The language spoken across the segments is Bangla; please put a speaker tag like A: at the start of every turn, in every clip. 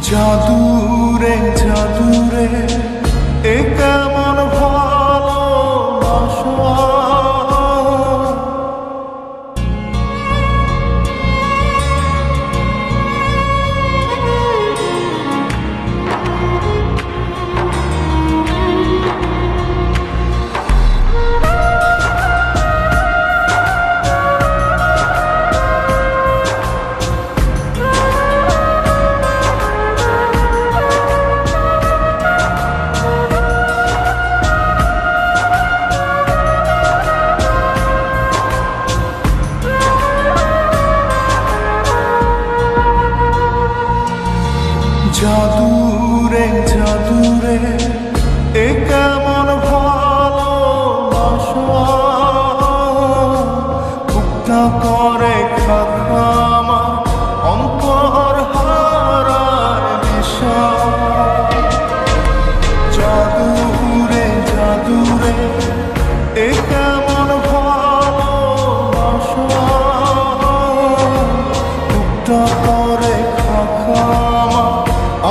A: জাদুরে জাদুরে এ কেমন ভালোবাসা। জাদুরে জাদুরে এ কেমন ভালোবাসা। মুক্তা করে খাখা আমার অন্তর হারায় দিশা। জাদুরে জাদুরে এ কেমন ভালোবাসা। মুক্তা করে খাখা আমার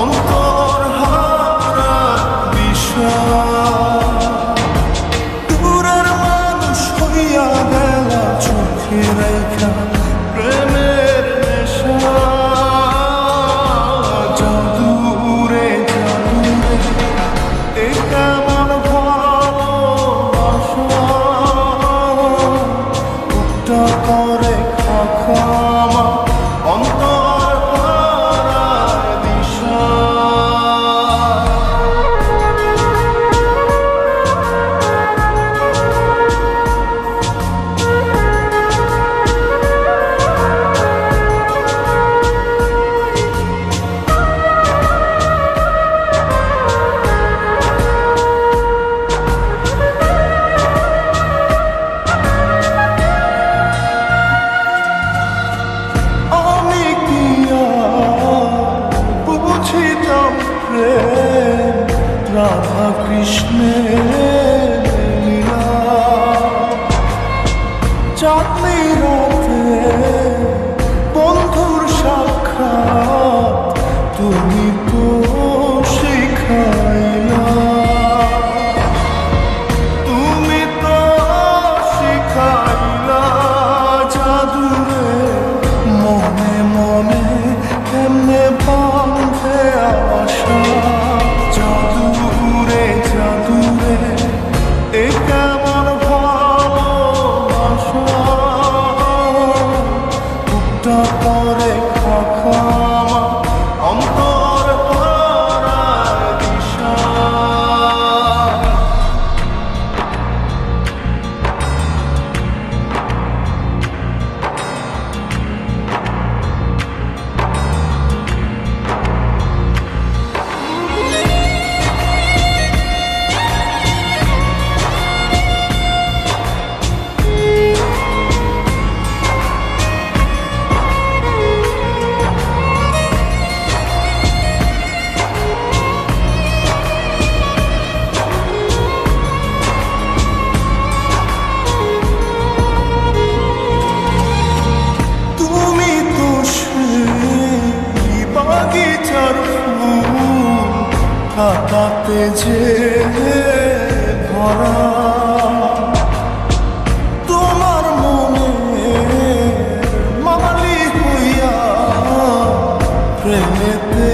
A: অন্তর হারায় দিশা। দূরের মানুষ হইয়া গেল চোখে রেখা প্রেমের নেশা। জাদুরে জাদুরে এ কেমন ভালোবাসা। মুক্তা করে খাখা আমার অন্তর হারায় দিশা। আমি কি আর বুঝিতাম প্রেম রাধা কৃষ্ণের লীলা। চাঁদনি রাতে বন্ধুর সাক্ষাৎ তুমি তো শিখাইলা। তুমি তো শিখাইলা জাদুরে মনে মনে কেমনে বাঁধে আশা। জাদুরে জাদুরে এ কেমন ভালোবাসা। মুক্তা করে খাখা আমার অন্তর হারায় দিশা। তুমি তো সেই বাগিচার ফুল কাটাতে যে ভরা। তোমার মনে মালি হইয়া প্রেমেতে